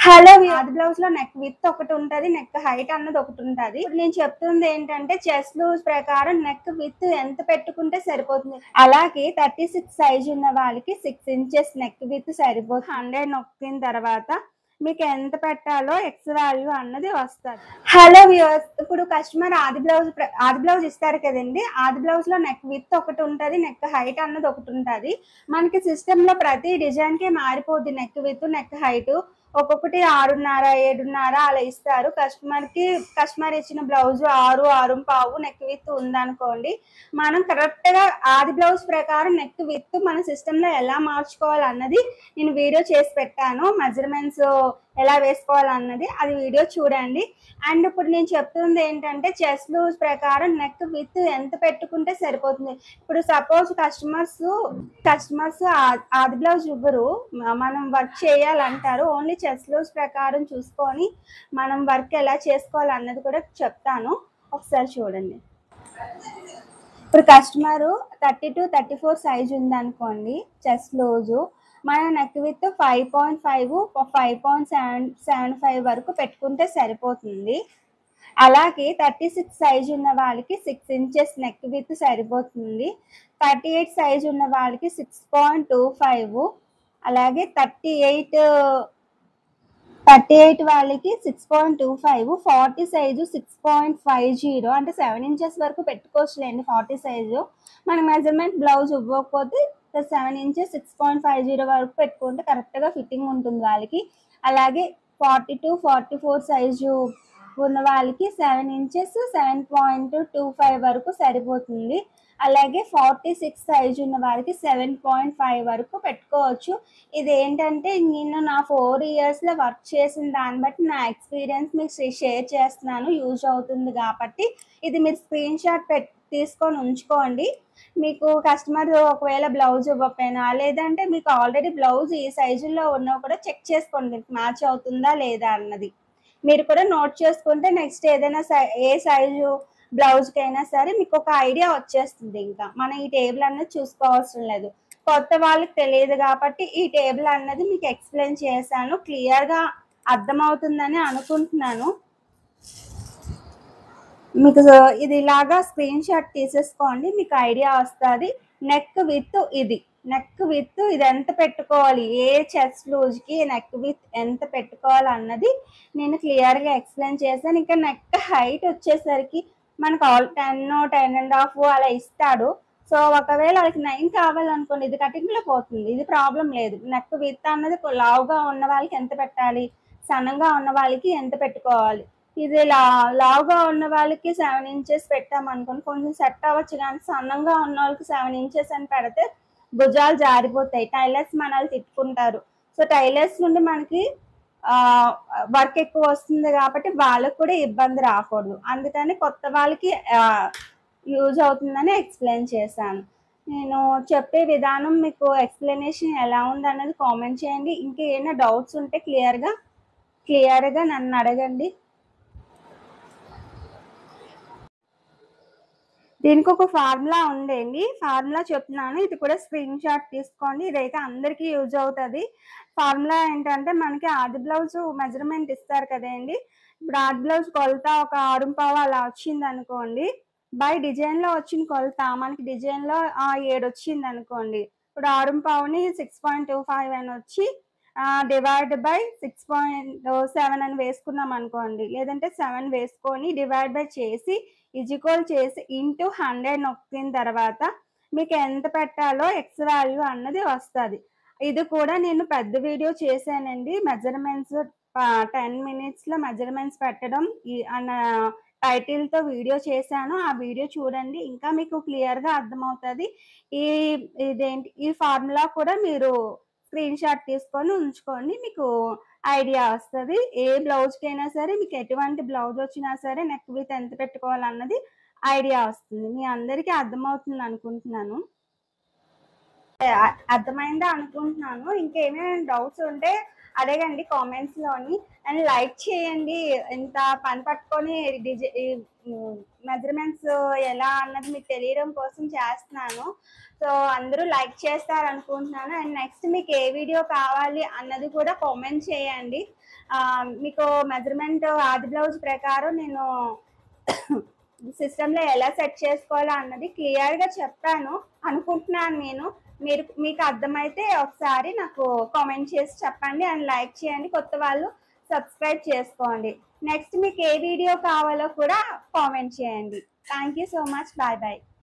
Hello ఆది blouse లో neck with ఒకటి ఉంటది, నెక్ హైట్ అన్నది ఒకటి ఉంటది. ఇప్పుడు నేను చెప్తుంది ఏంటంటే చెస్ట్ లూజ్ ప్రకారం నెక్ విత్ ఎంత పెట్టుకుంటే సరిపోతుంది. అలాగే 36 సైజ్ ఉన్న వాళ్ళకి 6 ఇంచెస్ నెక్ విత్ సరిపోతుంది. 100 నొక్కిన తర్వాత మీకు ఎంత పెట్టాలో ఎక్స్ వాల్యూ అన్నది వస్తుంది. హలో వ్యూవర్స్, ఇప్పుడు కస్టమర్ ఆది బ్లౌజ్ ఇస్తారు కదండి. ఆది బ్లౌజ్ లో నెక్ విత్ ఒకటి ఉంటది, నెక్ హైట్ అన్నది ఒకటి ఉంటది. మనకి సిస్టమ్ లో ప్రతి డిజైన్ కి మారిపోద్ది నెక్ విత్ నెక్ హైట్. ఒక్కొక్కటి 6.5 7.5 అలా ఇస్తారు. కస్టమర్ ఇచ్చిన బ్లౌజ్ 6 6.5 నెక్ విత్ ఉందనుకోండి, మనం కరెక్ట్ గా ఆది బ్లౌజ్ ప్రకారం నెక్ విత్ మన సిస్టమ్ లో ఎలా మార్చుకోవాలి అన్నది నేను వీడియో చేసి పెట్టాను. మెజర్మెంట్స్ ఎలా వేసుకోవాలన్నది అది వీడియో చూడండి. అండ్ ఇప్పుడు నేను చెప్తుంది ఏంటంటే చెస్ట్ లూజ్ ప్రకారం నెక్ విత్ ఎంత పెట్టుకుంటే సరిపోతుంది. ఇప్పుడు సపోజ్ కస్టమర్స్ ఆది బ్లౌజ్ ఇవ్వరు, మనం వర్క్ చేయాలంటారు. ఓన్లీ చెస్ట్ లూజ్ ప్రకారం చూసుకొని మనం వర్క్ ఎలా చేసుకోవాలి అన్నది కూడా చెప్తాను, ఒకసారి చూడండి. ఇప్పుడు కస్టమర్ 32 34 సైజ్ ఉందనుకోండి, చెస్ట్ లూజు మన నెక్ విత్ 5.5 5.75 వరకు పెట్టుకుంటే సరిపోతుంది. అలాగే 36 సైజ్ ఉన్న వాళ్ళకి 6 ఇంచెస్ నెక్ విత్ సరిపోతుంది. 38 సైజ్ ఉన్న వాళ్ళకి 6.25, అలాగే 38 వాళ్ళకి 6.25, 40 సైజు 6.50 అంటే 7 ఇంచెస్ వరకు పెట్టుకోవచ్చులేండి. 40 సైజు మన మెజర్మెంట్ బ్లౌజ్ ఇవ్వకపోతే 7 ఇంచెస్ 6.50 వరకు పెట్టుకుంటే కరెక్ట్గా ఫిట్టింగ్ ఉంటుంది వాళ్ళకి. అలాగే 42 44 సైజు ఉన్న వాళ్ళకి 7 ఇంచెస్ 7.25 వరకు సరిపోతుంది. అలాగే 46 సైజు ఉన్న వారికి 7.5 వరకు పెట్టుకోవచ్చు. ఇది ఏంటంటే నేను నా 4 ఇయర్స్లో వర్క్ చేసిన దాన్ని బట్టి నా ఎక్స్పీరియన్స్ మీకు షేర్ చేస్తున్నాను, యూజ్ అవుతుంది కాబట్టి. ఇది మీరు స్క్రీన్ షాట్ తీసుకొని ఉంచుకోండి. మీకు కస్టమర్ ఒకవేళ బ్లౌజ్ ఇవ్వకపోయినా, లేదంటే మీకు ఆల్రెడీ బ్లౌజ్ ఈ సైజుల్లో ఉన్నా కూడా చెక్ చేసుకోండి మ్యాచ్ అవుతుందా లేదా అన్నది. మీరు కూడా నోట్ చేసుకుంటే నెక్స్ట్ ఏదైనా ఏ సైజు బ్లౌజ్కైనా సరే మీకు ఒక ఐడియా వచ్చేస్తుంది. ఇంకా మనం ఈ టేబుల్ అన్నది చూసుకోవాల్సిన లేదు. కొత్త వాళ్ళకి తెలియదు కాబట్టి ఈ టేబుల్ అన్నది మీకు ఎక్స్ప్లెయిన్ చేశాను. క్లియర్గా అర్థమవుతుందని అనుకుంటున్నాను. మీకు ఇది ఇలాగా స్క్రీన్ షాట్ తీసేసుకోండి, మీకు ఐడియా వస్తుంది. నెక్ విత్ ఇది ఎంత పెట్టుకోవాలి, ఏ చెస్ట్ లూజ్కి నెక్ విత్ ఎంత పెట్టుకోవాలి అన్నది నేను క్లియర్గా ఎక్స్ప్లెయిన్ చేశాను. ఇంకా నెక్ హైట్ వచ్చేసరికి మనకు 10 10.5 అలా ఇస్తాడు. సో ఒకవేళ వాళ్ళకి 9 కావాలనుకోండి, ఇది కటింగ్లో పోతుంది, ఇది ప్రాబ్లం లేదు. నెక్ విత్ అన్నది లావుగా ఉన్న వాళ్ళకి ఎంత పెట్టాలి, సన్నంగా ఉన్న వాళ్ళకి ఎంత పెట్టుకోవాలి. ఇది లావుగా ఉన్న వాళ్ళకి 7 ఇంచెస్ పెట్టామనుకోండి కొంచెం సెట్ అవ్వచ్చు, కానీ సన్నంగా ఉన్న వాళ్ళకి 7 ఇంచెస్ అని పెడితే భుజాలు జారిపోతాయి, టైలర్స్ మనల్ని తిట్టుకుంటారు. సో టైలర్స్ నుండి మనకి వర్క్ ఎక్కువ వస్తుంది కాబట్టి వాళ్ళకు కూడా ఇబ్బంది రాకూడదు. అందుకని కొత్త వాళ్ళకి యూజ్ అవుతుందని ఎక్స్ప్లెయిన్ చేశాను. నేను చెప్పే విధానం మీకు ఎక్స్ప్లెనేషన్ ఎలా ఉందన్నది కామెంట్ చేయండి. ఇంకా ఏమైనా డౌట్స్ ఉంటే క్లియర్గా నన్ను అడగండి. దీనికి ఒక ఫార్ములా ఉందండి, ఫార్ములా చెప్తున్నాను, ఇది కూడా స్క్రీన్ షాట్ తీసుకోండి. ఇదైతే అందరికీ యూజ్ అవుతుంది. ఫార్ములా ఏంటంటే మనకి ఆది బ్లౌజ్ మెజర్మెంట్ ఇస్తారు కదండి. ఇప్పుడు ఆది బ్లౌజ్ కొలత ఒక 6.5 అలా వచ్చింది అనుకోండి, బై డిజైన్లో వచ్చిన కొలత మనకి డిజైన్లో 7 వచ్చింది అనుకోండి. ఇప్పుడు 6.5ని 6.25 అని వచ్చి డివైడ్ బై 6.7 అని వేసుకున్నాం అనుకోండి, లేదంటే 7 వేసుకొని డివైడ్ బై చేసి ఈక్వల్ చేసి ఇంటూ 100 నొక్కిన తర్వాత మీకు ఎంత పెట్టాలో ఎక్స్ వాల్యూ అన్నది వస్తుంది. ఇది కూడా నేను పెద్ద వీడియో చేశానండి, మెజర్మెంట్స్ 10 మినిట్స్లో మెజర్మెంట్స్ పెట్టడం అన్న టైటిల్తో వీడియో చేశాను. ఆ వీడియో చూడండి, ఇంకా మీకు క్లియర్గా అర్థమవుతుంది. ఈ ఫార్ములా కూడా మీరు స్క్రీన్ షాట్ తీసుకొని ఉంచుకోండి, మీకు ఐడియా వస్తుంది. ఏ బ్లౌజ్కైనా సరే మీకు ఎటువంటి బ్లౌజ్ వచ్చినా సరే నెక్ విత్ ఎంత పెట్టుకోవాలన్నది ఐడియా వస్తుంది. మీ అందరికీ అర్థమవుతుంది అనుకుంటున్నాను. అర్థమైందా అనుకుంటున్నాను. ఇంకేమైనా డౌట్స్ ఉంటే అడగండి కామెంట్స్ లోని. అండ్ లైక్ చేయండి. ఇంత పని పట్టుకొని మెజర్మెంట్స్ ఎలా అన్నది మీకు తెలియడం కోసం చేస్తున్నాను. సో అందరూ లైక్ చేస్తారు అనుకుంటున్నాను. అండ్ నెక్స్ట్ మీకు ఏ వీడియో కావాలి అన్నది కూడా కామెంట్ చేయండి. మీకు మెజర్మెంట్ ఆది బ్లౌజ్ ప్రకారం నేను సిస్టంలో ఎలా సెట్ చేసుకోవాలో అన్నది క్లియర్గా చెప్పాను అనుకుంటున్నాను నేను. మీకు అర్థమైతే ఒకసారి నాకు కామెంట్ చేసి చెప్పండి. అండ్ లైక్ చేయండి. కొత్త వాళ్ళు సబ్స్క్రైబ్ చేసుకోండి. నెక్స్ట్ మీకు ఏ వీడియో కావాలో కూడా కామెంట్ చేయండి. Thank you so much. Bye bye.